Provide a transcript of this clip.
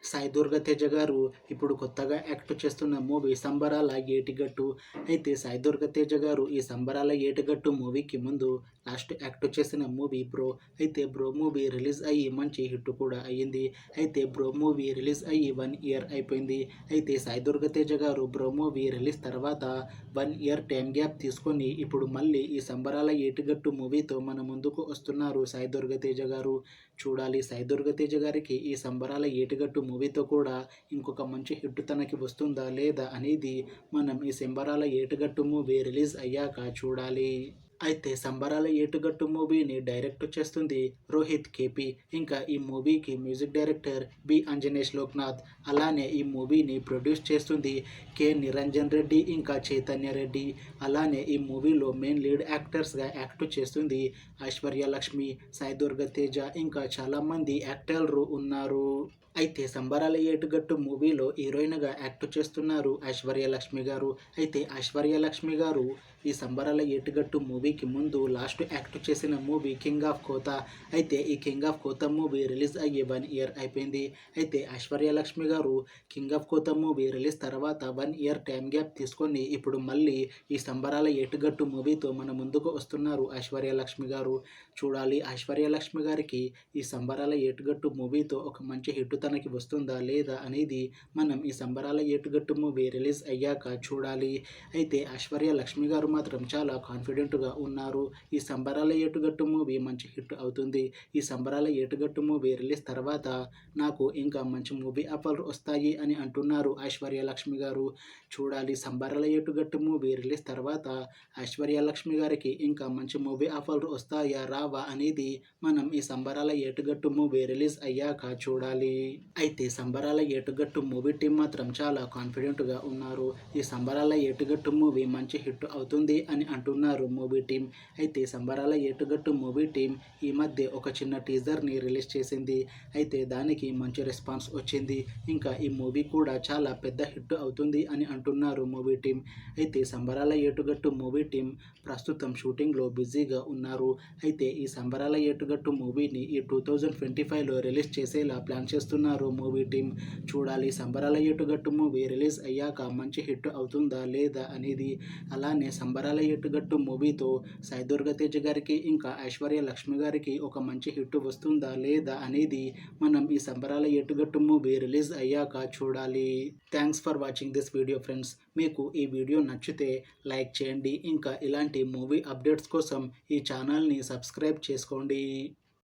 సాయి దుర్గా తేజ గారు ఇప్పుడు కొత్తగా యాక్ట్ చేస్తున్న మూవీ సంబరాల ఏటిగట్టు. అయితే సాయి దుర్గా తేజ గారు ఈ సంబరాల ఏటిగట్టు మూవీకి ముందు లాస్ట్ యాక్ట్ చేసిన మూవీ బ్రో. అయితే బ్రో మూవీ రిలీజ్ అయ్యి మంచి హిట్ కూడా అయ్యింది. అయితే బ్రో మూవీ రిలీజ్ అయ్యి 1 ఇయర్ అయిపోయింది. అయితే సాయి దుర్గా తేజ గారు బ్రో మూవీ రిలీజ్ తర్వాత 1 ఇయర్ టైం గ్యాప్ తీసుకొని ఇప్పుడు మళ్ళీ ఈ సంబరాల ఏటిగట్టు మూవీతో మన ముందుకు వస్తున్నారు సాయి దుర్గా తేజ గారు. చూడాలి సాయి దుర్గా తేజ గారికి ఈ సంబరాల ఏటిగట్టు మూవీతో కూడా ఇంకొక మంచి హిట్ తనకి వస్తుందా లేదా అనేది మనం ఈ సంబరాల ఏటుగట్టు మూవీ రిలీజ్ అయ్యాక చూడాలి. అయితే సంబరాల ఏటుగట్టు మూవీని డైరెక్ట్ చేస్తుంది రోహిత్ కేపీ. ఇంకా ఈ మూవీకి మ్యూజిక్ డైరెక్టర్ బి అంజనేష్ లోక్నాథ్. అలానే ఈ మూవీని ప్రొడ్యూస్ చేస్తుంది కె నిరంజన్ రెడ్డి ఇంకా చైతన్య రెడ్డి. అలానే ఈ మూవీలో మెయిన్ లీడ్ యాక్టర్స్గా యాక్ట్ చేస్తుంది ఐశ్వర్య లక్ష్మి, సాయి దుర్గా తేజ ఇంకా చాలామంది యాక్టర్లు ఉన్నారు. అయితే సంబరాల ఏటుగట్టు మూవీలో హీరోయిన్గా యాక్ట్ చేస్తున్నారు ఐశ్వర్య లక్ష్మి గారు. అయితే ఐశ్వర్య లక్ష్మి గారు ఈ సంబరాల ఏటుగట్టు మూవీకి ముందు లాస్ట్ యాక్ట్ చేసిన మూవీ కింగ్ ఆఫ్ కోతా. అయితే ఈ కింగ్ ఆఫ్ కోతా మూవీ రిలీజ్ అయ్యి 1 ఇయర్ అయిపోయింది. అయితే ఐశ్వర్య లక్ష్మి గారు కింగ్ ఆఫ్ కోతా మూవీ రిలీజ్ తర్వాత 1 ఇయర్ టైం గ్యాప్ తీసుకొని ఇప్పుడు మళ్ళీ ఈ సంబరాల ఏటుగట్టు మూవీతో మన ముందుకు వస్తున్నారు ఐశ్వర్య లక్ష్మి గారు. చూడాలి ఐశ్వర్య లక్ష్మి గారికి ఈ సంబరాల ఏటుగట్టు మూవీతో ఒక మంచి హిట్ తనకి వస్తుందా లేదా అనేది మనం ఈ సంబరాల ఏటుగట్టు మూవీ రిలీజ్ అయ్యాక చూడాలి. అయితే ఐశ్వర్య లక్ష్మి గారు మాత్రం చాలా కాన్ఫిడెంట్గా ఉన్నారు. ఈ సంబరాల ఏటుగట్టు మూవీ మంచి హిట్ అవుతుంది. ఈ సంబరాల ఏటుగట్టు మూవీ రిలీజ్ తర్వాత నాకు ఇంకా మంచి మూవీ ఆఫర్లు వస్తాయి అని అంటున్నారు ఐశ్వర్య లక్ష్మి గారు. చూడాలి సంబరాల ఏటుగట్టు మూవీ రిలీజ్ తర్వాత ఐశ్వర్య లక్ష్మి గారికి ఇంకా మంచి మూవీ ఆఫర్లు వస్తాయా రావా అనేది మనం ఈ సంబరాల ఏటుగట్టు మూవీ రిలీజ్ అయ్యాక చూడాలి. అయితే సంబరాల ఏటుగట్టు మూవీ టీం మాత్రం చాలా కాన్ఫిడెంట్గా ఉన్నారు. ఈ సంబరాల ఏటుగట్టు మూవీ మంచి హిట్ అవుతుంది అని అంటున్నారు మూవీ టీం. అయితే సంబరాల ఏటుగట్టు మూవీ టీం ఈ మధ్య ఒక చిన్న టీజర్ని రిలీజ్ చేసింది. అయితే దానికి మంచి రెస్పాన్స్ వచ్చింది. ఇంకా ఈ మూవీ కూడా చాలా పెద్ద హిట్ అవుతుంది అని అంటున్నారు మూవీ టీం. అయితే సంబరాల ఏటుగట్టు మూవీ టీం ప్రస్తుతం షూటింగ్లో బిజీగా ఉన్నారు. అయితే ఈ సంబరాల ఏటుగట్టు మూవీని ఈ 2025లో రిలీజ్ చేసేలా ప్లాన్ చేస్తున్నారు మూవీ టీం. చూడాలి సంబరాల ఏటుగట్టు మూవీ రిలీజ్ అయ్యాక మంచి హిట్ అవుతుందా లేదా అనేది. అలానే సంబరాల ఏటుగట్టు మూవీతో సాయి దుర్గా తేజ గారికి ఇంకా ఐశ్వర్య లక్ష్మి గారికి ఒక మంచి హిట్ వస్తుందా లేదా అనేది మనం ఈ సంబరాల ఏటుగట్టు మూవీ రిలీజ్ అయ్యాక చూడాలి. Thanks for watching this video friends. మీకు ఈ వీడియో నచ్చితే లైక్ చేయండి. ఇంకా ఇలాంటి మూవీ అప్డేట్స్ కోసం ఈ ఛానల్ని సబ్స్క్రైబ్ చేసుకోండి.